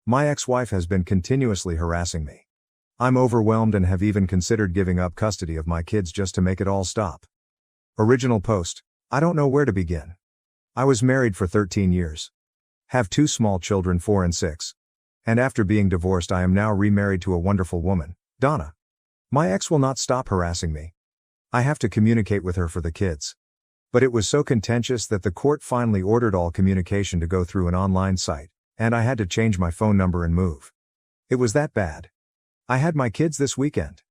My ex-wife has been continuously harassing me. I'm overwhelmed and have even considered giving up custody of my kids just to make it all stop. Original post. I don't know where to begin. I was married for 13 years. Have 2 small children, 4 and 6. And after being divorced, I am now remarried to a wonderful woman, Donna. My ex will not stop harassing me. I have to communicate with her for the kids. But it was so contentious that the court finally ordered all communication to go through an online site, and I had to change my phone number and move. It was that bad. I had my kids this weekend.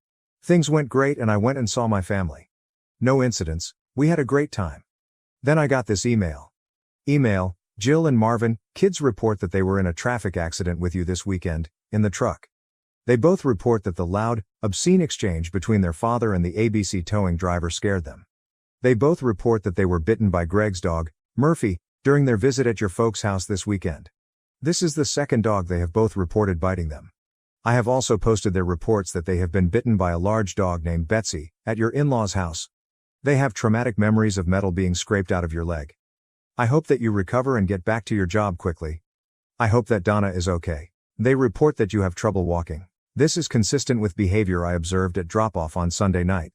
Things went great and I went and saw my family. No incidents, we had a great time. Then I got this email. Jill and Marvin, kids report that they were in a traffic accident with you this weekend, in the truck. They both report that the loud, obscene exchange between their father and the ABC towing driver scared them. They both report that they were bitten by Greg's dog, Murphy, during their visit at your folks' house this weekend. This is the second dog they have both reported biting them. I have also posted their reports that they have been bitten by a large dog named Betsy, at your in-laws' house. They have traumatic memories of metal being scraped out of your leg. I hope that you recover and get back to your job quickly. I hope that Donna is okay. They report that you have trouble walking. This is consistent with behavior I observed at drop-off on Sunday night.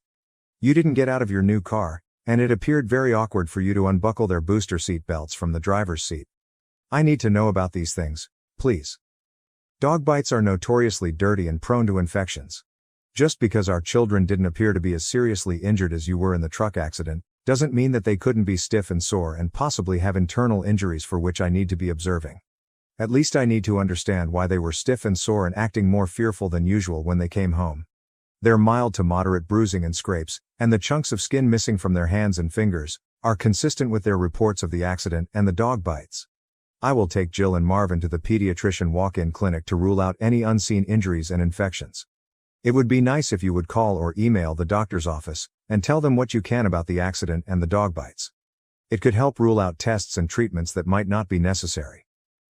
You didn't get out of your new car, and it appeared very awkward for you to unbuckle their booster seat belts from the driver's seat. I need to know about these things, please. Dog bites are notoriously dirty and prone to infections. Just because our children didn't appear to be as seriously injured as you were in the truck accident, doesn't mean that they couldn't be stiff and sore and possibly have internal injuries for which I need to be observing. At least I need to understand why they were stiff and sore and acting more fearful than usual when they came home. Their mild to moderate bruising and scrapes, and the chunks of skin missing from their hands and fingers, are consistent with their reports of the accident and the dog bites. I will take Jill and Marvin to the pediatrician walk-in clinic to rule out any unseen injuries and infections. It would be nice if you would call or email the doctor's office, and tell them what you can about the accident and the dog bites. It could help rule out tests and treatments that might not be necessary.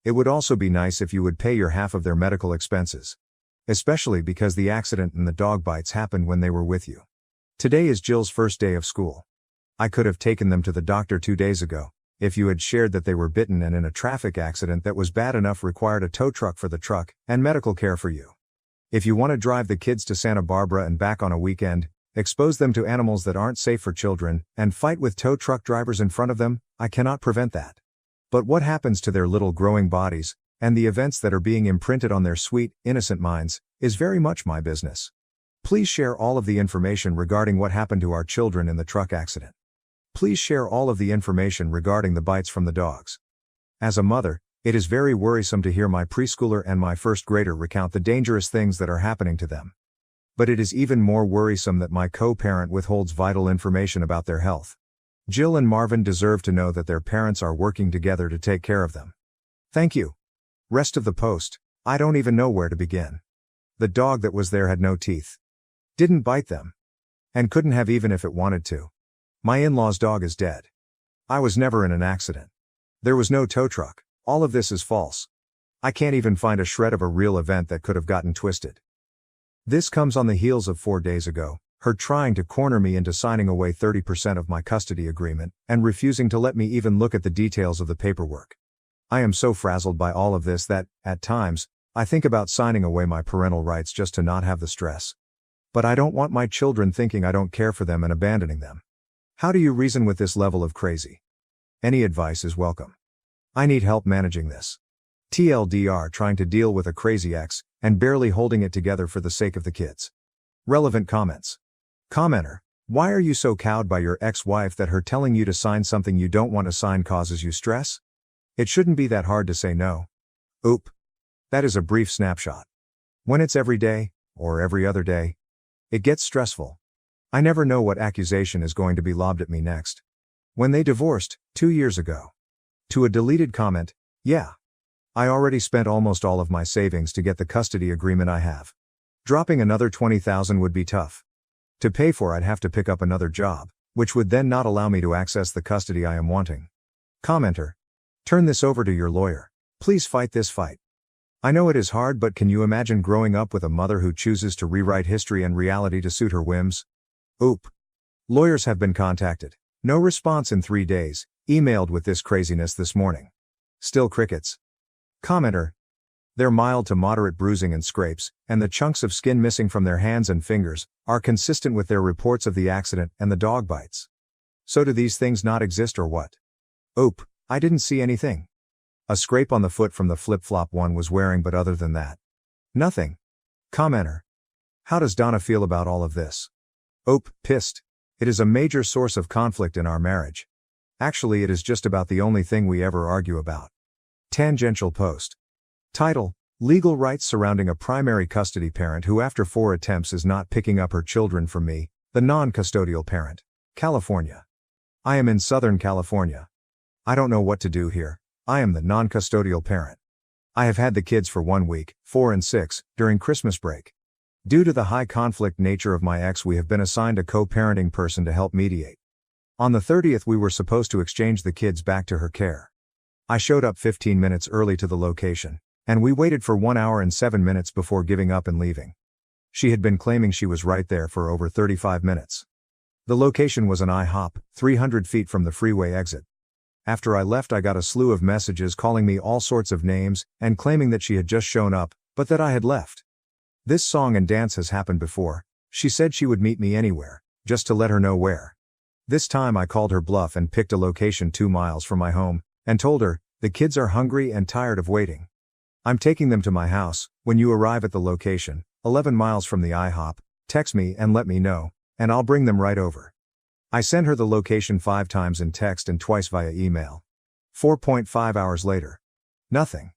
It would also be nice if you would pay your half of their medical expenses. Especially because the accident and the dog bites happened when they were with you. Today is Jill's first day of school. I could have taken them to the doctor 2 days ago, if you had shared that they were bitten and in a traffic accident that was bad enough required a tow truck for the truck, and medical care for you. If you want to drive the kids to Santa Barbara and back on a weekend, expose them to animals that aren't safe for children, and fight with tow truck drivers in front of them, I cannot prevent that. But what happens to their little growing bodies, and the events that are being imprinted on their sweet, innocent minds, is very much my business. Please share all of the information regarding what happened to our children in the truck accident. Please share all of the information regarding the bites from the dogs. As a mother, it is very worrisome to hear my preschooler and my first grader recount the dangerous things that are happening to them. But it is even more worrisome that my co-parent withholds vital information about their health. Jill and Marvin deserve to know that their parents are working together to take care of them. Thank you. Rest of the post, I don't even know where to begin. The dog that was there had no teeth. Didn't bite them. And couldn't have even if it wanted to. My in-law's dog is dead. I was never in an accident. There was no tow truck. All of this is false. I can't even find a shred of a real event that could have gotten twisted. This comes on the heels of 4 days ago, her trying to corner me into signing away 30% of my custody agreement, and refusing to let me even look at the details of the paperwork. I am so frazzled by all of this that, at times, I think about signing away my parental rights just to not have the stress. But I don't want my children thinking I don't care for them and abandoning them. How do you reason with this level of crazy? Any advice is welcome. I need help managing this. TLDR, trying to deal with a crazy ex, and barely holding it together for the sake of the kids. Relevant comments. Commenter, why are you so cowed by your ex-wife that her telling you to sign something you don't want to sign causes you stress? It shouldn't be that hard to say no. Oop. That is a brief snapshot. When it's every day, or every other day, it gets stressful. I never know what accusation is going to be lobbed at me next. When they divorced, 2 years ago. To a deleted comment, yeah. I already spent almost all of my savings to get the custody agreement I have. Dropping another $20,000 would be tough. To pay for I'd have to pick up another job, which would then not allow me to access the custody I am wanting. Commenter. Turn this over to your lawyer. Please fight this fight. I know it is hard, but can you imagine growing up with a mother who chooses to rewrite history and reality to suit her whims? Oop. Lawyers have been contacted. No response in 3 days, emailed with this craziness this morning. Still crickets. Commenter. Their mild to moderate bruising and scrapes, and the chunks of skin missing from their hands and fingers, are consistent with their reports of the accident and the dog bites. So do these things not exist or what? Oop, I didn't see anything. A scrape on the foot from the flip-flop one was wearing, but other than that, nothing. Commenter. How does Donna feel about all of this? Oop, pissed. It is a major source of conflict in our marriage. Actually, it is just about the only thing we ever argue about. Tangential post. Title: Legal rights surrounding a primary custody parent who after 4 attempts is not picking up her children from me, the non-custodial parent. California. I am in Southern California. I don't know what to do here. I am the non-custodial parent. I have had the kids for 1 week, 4 and 6, during Christmas break. Due to the high conflict nature of my ex, we have been assigned a co-parenting person to help mediate. On the 30th we were supposed to exchange the kids back to her care. I showed up 15 minutes early to the location, and we waited for 1 hour and 7 minutes before giving up and leaving. She had been claiming she was right there for over 35 minutes. The location was an IHOP, 300 feet from the freeway exit. After I left, I got a slew of messages calling me all sorts of names and claiming that she had just shown up, but that I had left. This song and dance has happened before. She said she would meet me anywhere, just to let her know where. This time I called her bluff and picked a location 2 miles from my home, and told her, the kids are hungry and tired of waiting. I'm taking them to my house. When you arrive at the location, 11 miles from the IHOP, text me and let me know, and I'll bring them right over. I sent her the location 5 times in text and twice via email. 4.5 hours later. Nothing.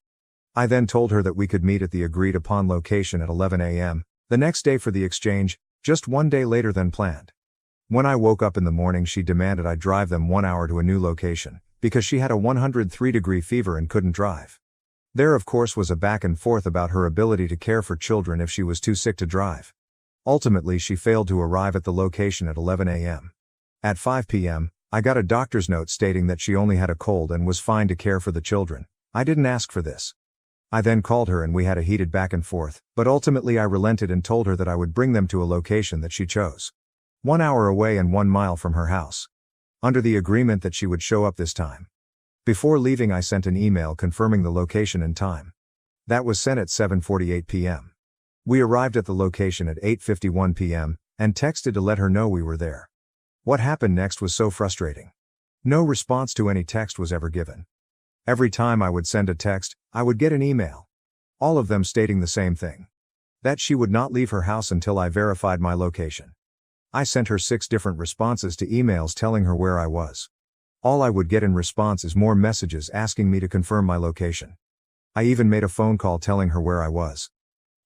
I then told her that we could meet at the agreed upon location at 11 a.m., the next day for the exchange, just 1 day later than planned. When I woke up in the morning, she demanded I drive them 1 hour to a new location, because she had a 103-degree fever and couldn't drive. There of course was a back and forth about her ability to care for children if she was too sick to drive. Ultimately she failed to arrive at the location at 11 a.m. At 5 p.m., I got a doctor's note stating that she only had a cold and was fine to care for the children. I didn't ask for this. I then called her and we had a heated back and forth, but ultimately I relented and told her that I would bring them to a location that she chose. 1 hour away and 1 mile from her house. Under the agreement that she would show up this time. Before leaving I sent an email confirming the location and time. That was sent at 7:48 p.m. We arrived at the location at 8:51 p.m., and texted to let her know we were there. What happened next was so frustrating. No response to any text was ever given. Every time I would send a text, I would get an email. All of them stating the same thing. That she would not leave her house until I verified my location. I sent her 6 different responses to emails telling her where I was. All I would get in response is more messages asking me to confirm my location. I even made a phone call telling her where I was.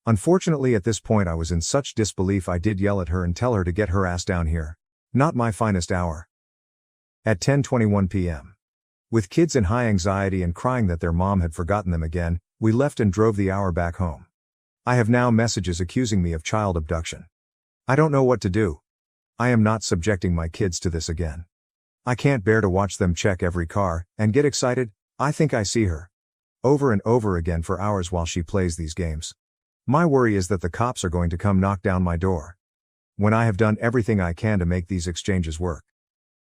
Unfortunately at this point I was in such disbelief I did yell at her and tell her to get her ass down here. Not my finest hour. At 10:21 p.m. With kids in high anxiety and crying that their mom had forgotten them again, we left and drove the hour back home. I have now messages accusing me of child abduction. I don't know what to do. I am not subjecting my kids to this again. I can't bear to watch them check every car, and get excited, I think I see her. Over and over again for hours while she plays these games. My worry is that the cops are going to come knock down my door. When I have done everything I can to make these exchanges work.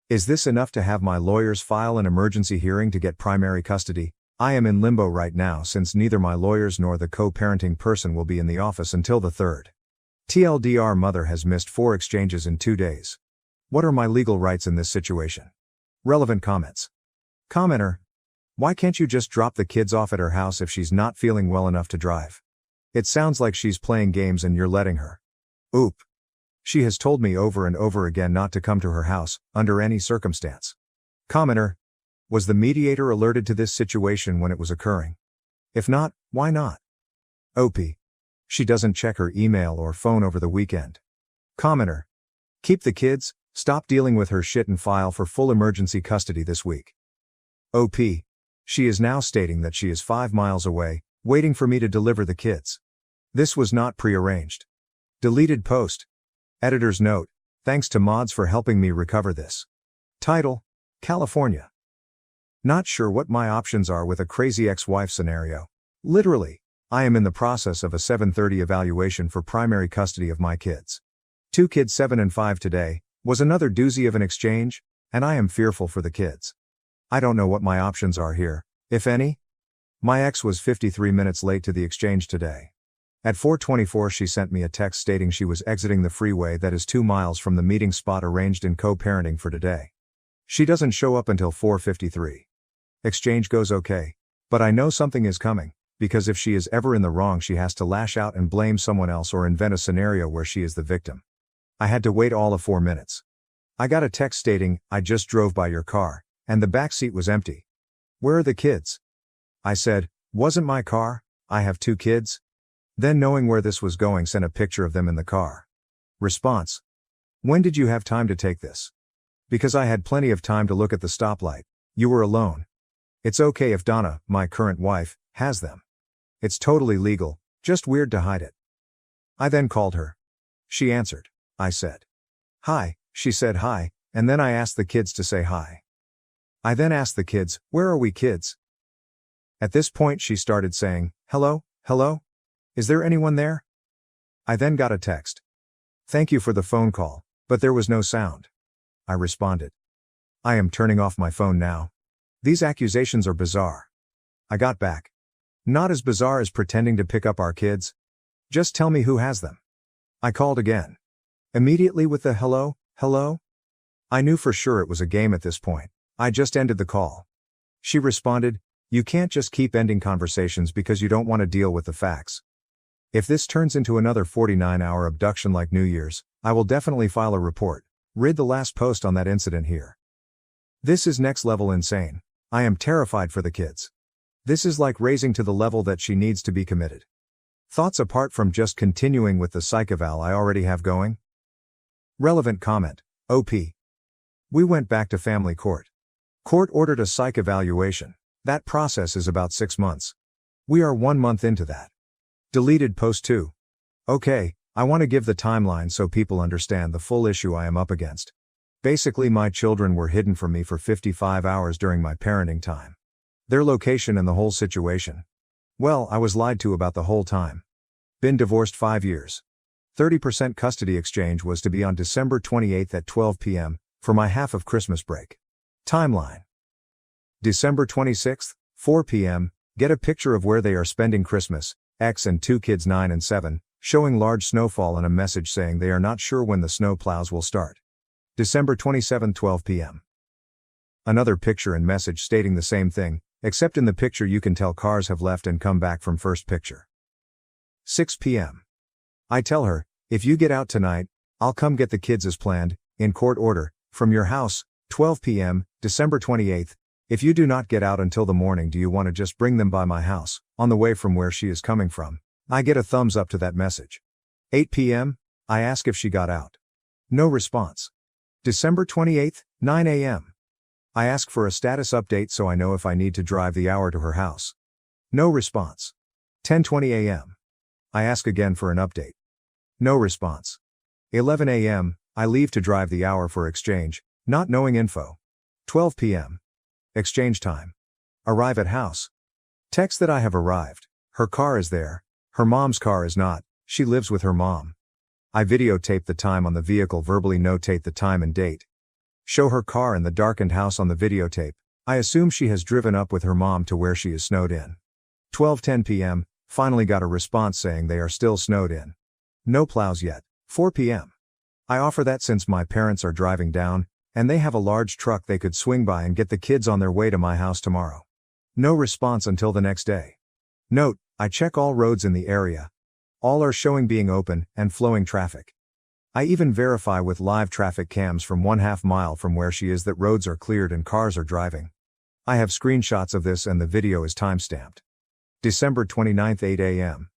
Is this enough to have my lawyers file an emergency hearing to get primary custody? I am in limbo right now since neither my lawyers nor the co-parenting person will be in the office until the 3rd. TLDR mother has missed 4 exchanges in 2 days. What are my legal rights in this situation? Relevant comments. Commenter. Why can't you just drop the kids off at her house if she's not feeling well enough to drive? It sounds like she's playing games and you're letting her. Oop. She has told me over and over again not to come to her house, under any circumstance. Commenter. Was the mediator alerted to this situation when it was occurring? If not, why not? OP. She doesn't check her email or phone over the weekend. Commenter. Keep the kids, stop dealing with her shit and file for full emergency custody this week. OP. She is now stating that she is 5 miles away, waiting for me to deliver the kids. This was not pre-arranged. Deleted post. Editor's note, thanks to mods for helping me recover this. Title, California. Not sure what my options are with a crazy ex-wife scenario. Literally, I am in the process of a 7:30 evaluation for primary custody of my kids. 2 kids 7 and 5 today, was another doozy of an exchange, and I am fearful for the kids. I don't know what my options are here, if any. My ex was 53 minutes late to the exchange today. At 4:24 she sent me a text stating she was exiting the freeway that is 2 miles from the meeting spot arranged in co-parenting for today. She doesn't show up until 4:53. Exchange goes okay. But I know something is coming, because if she is ever in the wrong she has to lash out and blame someone else or invent a scenario where she is the victim. I had to wait all of 4 minutes. I got a text stating, "I just drove by your car, and the back seat was empty. Where are the kids?" I said, "Wasn't my car, I have 2 kids." Then knowing where this was going sent a picture of them in the car. Response: "When did you have time to take this?" "Because I had plenty of time to look at the stoplight. You were alone. It's okay if Donna, my current wife, has them. It's totally legal, just weird to hide it." I then called her. She answered. I said, "Hi," she said hi, and then I asked the kids to say hi. I then asked the kids, "Where are we kids?" At this point she started saying, "Hello, hello? Is there anyone there?" I then got a text. "Thank you for the phone call, but there was no sound." I responded, "I am turning off my phone now. These accusations are bizarre." I got back. "Not as bizarre as pretending to pick up our kids. Just tell me who has them." I called again. Immediately with the "hello, hello?" I knew for sure it was a game at this point. I just ended the call. She responded, "You can't just keep ending conversations because you don't want to deal with the facts. If this turns into another 49-hour abduction like New Year's, I will definitely file a report." Read the last post on that incident here. This is next level insane. I am terrified for the kids. This is like raising to the level that she needs to be committed. Thoughts apart from just continuing with the psych eval I already have going? Relevant comment. OP. We went back to family court. Court ordered a psych evaluation. That process is about 6 months. We are 1 month into that. Deleted post 2. Okay, I want to give the timeline so people understand the full issue I am up against. Basically my children were hidden from me for 55 hours during my parenting time. Their location and the whole situation. Well, I was lied to about the whole time. Been divorced 5 years. 30% custody exchange was to be on December 28th at 12 p.m. for my half of Christmas break. Timeline. December 26th, 4 p.m., get a picture of where they are spending Christmas, ex and 2 kids 9 and 7, showing large snowfall and a message saying they are not sure when the snow plows will start. December 27, 12 p.m. Another picture and message stating the same thing, except in the picture you can tell cars have left and come back from first picture. 6 p.m. I tell her, "If you get out tonight, I'll come get the kids as planned, in court order, from your house." 12 p.m., December 28th. "If you do not get out until the morning, do you want to just bring them by my house, on the way from where she is coming from?" I get a thumbs up to that message. 8 p.m., I ask if she got out. No response. December 28th, 9 a.m. I ask for a status update so I know if I need to drive the hour to her house. No response. 10:20 a.m. I ask again for an update. No response. 11 a.m., I leave to drive the hour for exchange, not knowing info. 12 p.m. Exchange time. Arrive at house. Text that I have arrived. Her car is there. Her mom's car is not. She lives with her mom. I videotape the time on the vehicle, verbally notate the time and date. Show her car and the darkened house on the videotape. I assume she has driven up with her mom to where she is snowed in. 12:10 p.m., finally got a response saying they are still snowed in. No plows yet. 4 p.m. I offer that since my parents are driving down, and they have a large truck they could swing by and get the kids on their way to my house tomorrow. No response until the next day. Note, I check all roads in the area. All are showing being open and flowing traffic. I even verify with live traffic cams from 1/2 mile from where she is that roads are cleared and cars are driving. I have screenshots of this and the video is timestamped. December 29th, 8 a.m.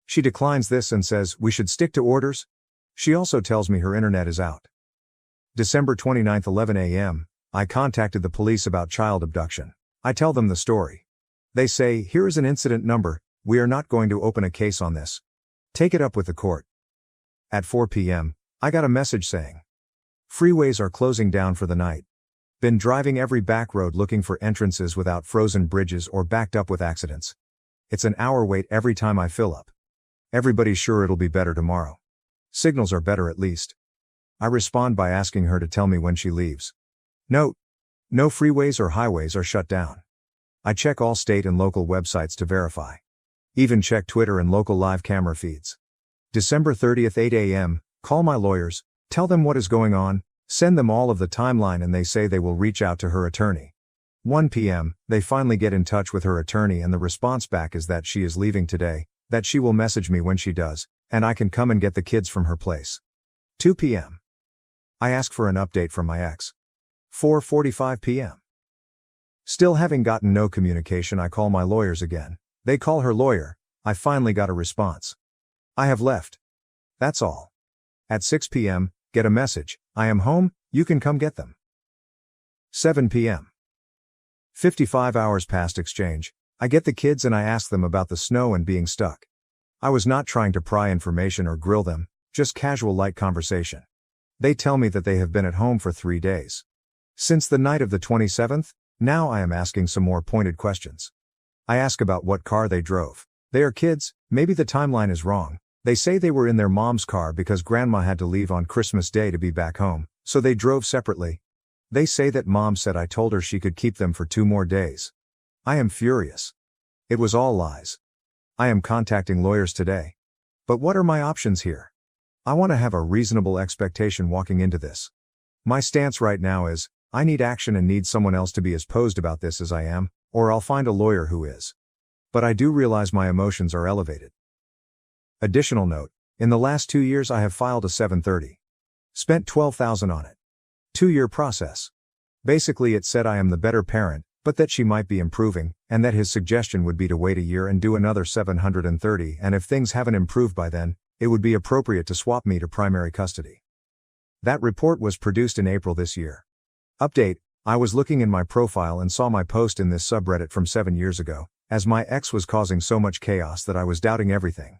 She declines this and says we should stick to orders. She also tells me her internet is out. December 29th, 11 a.m., I contacted the police about child abduction. I tell them the story. They say, "Here is an incident number, we are not going to open a case on this. Take it up with the court." At 4 p.m., I got a message saying, "Freeways are closing down for the night. Been driving every back road looking for entrances without frozen bridges or backed up with accidents. It's an hour wait every time I fill up. Everybody's sure it'll be better tomorrow. Signals are better at least." I respond by asking her to tell me when she leaves. Note: no freeways or highways are shut down. I check all state and local websites to verify. Even check Twitter and local live camera feeds. December 30th 8 a.m., call my lawyers, tell them what is going on, send them all of the timeline and they say they will reach out to her attorney. 1 p.m., they finally get in touch with her attorney and the response back is that she is leaving today, that she will message me when she does, and I can come and get the kids from her place. 2 p.m. I ask for an update from my ex. 4:45 p.m. Still having gotten no communication, I call my lawyers again. They call her lawyer. I finally got a response. I have left. That's all. At 6 p.m., get a message. I am home, you can come get them. 7 p.m. 55 hours past exchange. I get the kids and I ask them about the snow and being stuck. I was not trying to pry information or grill them, just casual light conversation. They tell me that they have been at home for 3 days. Since the night of the 27th, now I am asking some more pointed questions. I ask about what car they drove. They are kids, maybe the timeline is wrong. They say they were in their mom's car because grandma had to leave on Christmas Day to be back home, so they drove separately. They say that mom said I told her she could keep them for 2 more days. I am furious. It was all lies. I am contacting lawyers today. But what are my options here? I want to have a reasonable expectation walking into this. My stance right now is, I need action and need someone else to be as posed about this as I am, or I'll find a lawyer who is. But I do realize my emotions are elevated. Additional note, in the last 2 years I have filed a 730. Spent $12,000 on it. 2-year process. Basically it said I am the better parent, but that she might be improving, and that his suggestion would be to wait a year and do another 730, and if things haven't improved by then, it would be appropriate to swap me to primary custody. That report was produced in April this year. Update, I was looking in my profile and saw my post in this subreddit from 7 years ago, as my ex was causing so much chaos that I was doubting everything.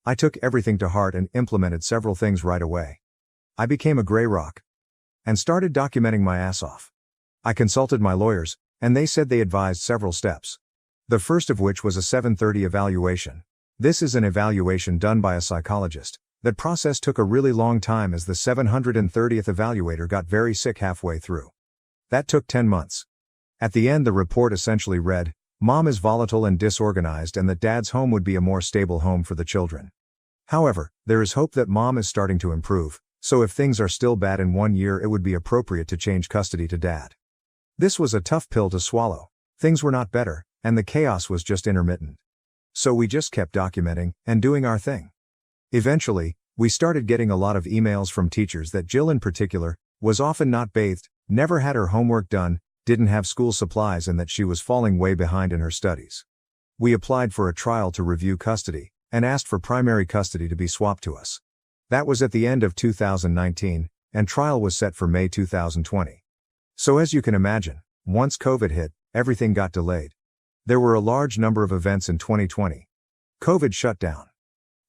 I took everything to heart and implemented several things right away. I became a gray rock. And started documenting my ass off. I consulted my lawyers, and they said they advised several steps. The first of which was a 730 evaluation. This is an evaluation done by a psychologist. That process took a really long time as the 730th evaluator got very sick halfway through. That took 10 months. At the end the report essentially read, Mom is volatile and disorganized and that Dad's home would be a more stable home for the children. However, there is hope that Mom is starting to improve, so if things are still bad in 1 year it would be appropriate to change custody to Dad. This was a tough pill to swallow. Things were not better, and the chaos was just intermittent. So we just kept documenting, and doing our thing. Eventually, we started getting a lot of emails from teachers that Jill in particular, was often not bathed, never had her homework done, didn't have school supplies and that she was falling way behind in her studies. We applied for a trial to review custody, and asked for primary custody to be swapped to us. That was at the end of 2019, and trial was set for May 2020. So as you can imagine, once COVID hit, everything got delayed. There were a large number of events in 2020. COVID shut down.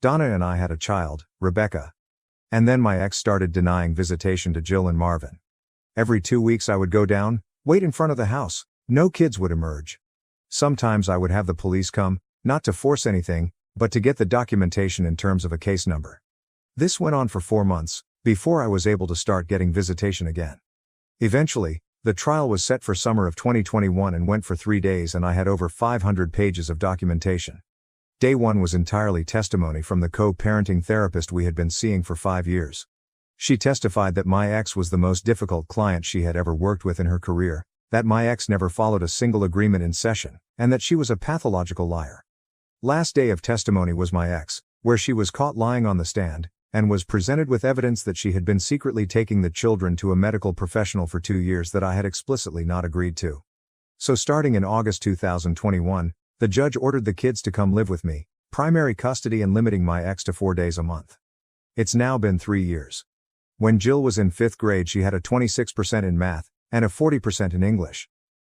Donna and I had a child, Rebecca. And then my ex started denying visitation to Jill and Marvin. Every 2 weeks I would go down, wait in front of the house, no kids would emerge. Sometimes I would have the police come, not to force anything, but to get the documentation in terms of a case number. This went on for 4 months, before I was able to start getting visitation again. Eventually, the trial was set for summer of 2021 and went for 3 days and I had over 500 pages of documentation. Day 1 was entirely testimony from the co-parenting therapist we had been seeing for 5 years. She testified that my ex was the most difficult client she had ever worked with in her career, that my ex never followed a single agreement in session, and that she was a pathological liar. Last day of testimony was my ex, where she was caught lying on the stand, and was presented with evidence that she had been secretly taking the children to a medical professional for 2 years that I had explicitly not agreed to. So starting in August 2021, the judge ordered the kids to come live with me, primary custody and limiting my ex to 4 days a month. It's now been 3 years. When Jill was in 5th grade she had a 26% in math, and a 40% in English.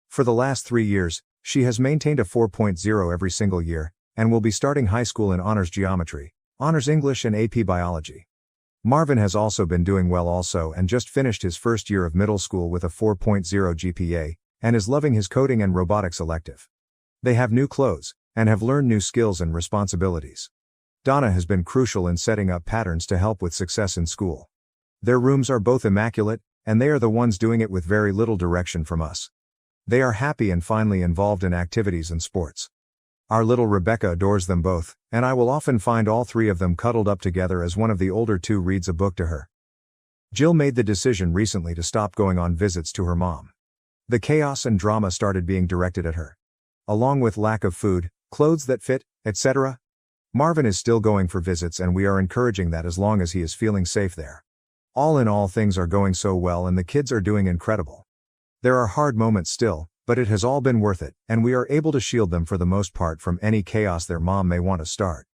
For the last 3 years, she has maintained a 4.0 every single year, and will be starting high school in honors geometry, honors English and AP biology. Marvin has also been doing well also and just finished his first year of middle school with a 4.0 GPA, and is loving his coding and robotics elective. They have new clothes, and have learned new skills and responsibilities. Donna has been crucial in setting up patterns to help with success in school. Their rooms are both immaculate, and they are the ones doing it with very little direction from us. They are happy and finally involved in activities and sports. Our little Rebecca adores them both, and I will often find all three of them cuddled up together as one of the older two reads a book to her. Jill made the decision recently to stop going on visits to her mom. The chaos and drama started being directed at her. Along with lack of food, clothes that fit, etc. Marvin is still going for visits and we are encouraging that as long as he is feeling safe there. All in all, things are going so well and the kids are doing incredible. There are hard moments still, but it has all been worth it, and we are able to shield them for the most part from any chaos their mom may want to start.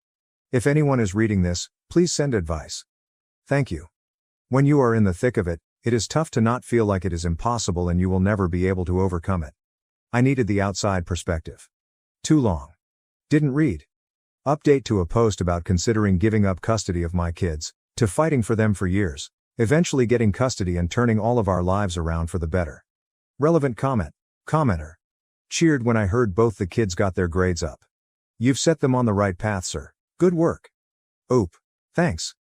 If anyone is reading this, please send advice. Thank you. When you are in the thick of it, it is tough to not feel like it is impossible and you will never be able to overcome it. I needed the outside perspective. Too long. Didn't read. Update to a post about considering giving up custody of my kids, to fighting for them for years, eventually getting custody and turning all of our lives around for the better. Relevant comment. Commenter. Cheered when I heard both the kids got their grades up. You've set them on the right path, sir. Good work. Oop. Thanks.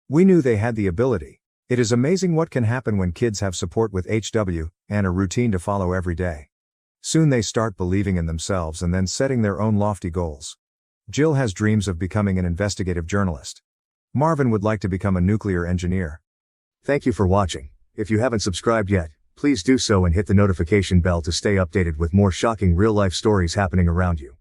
We knew they had the ability. It is amazing what can happen when kids have support with HW, and a routine to follow every day. Soon they start believing in themselves and then setting their own lofty goals. Jill has dreams of becoming an investigative journalist. Marvin would like to become a nuclear engineer. Thank you for watching. If you haven't subscribed yet, please do so and hit the notification bell to stay updated with more shocking real-life stories happening around you.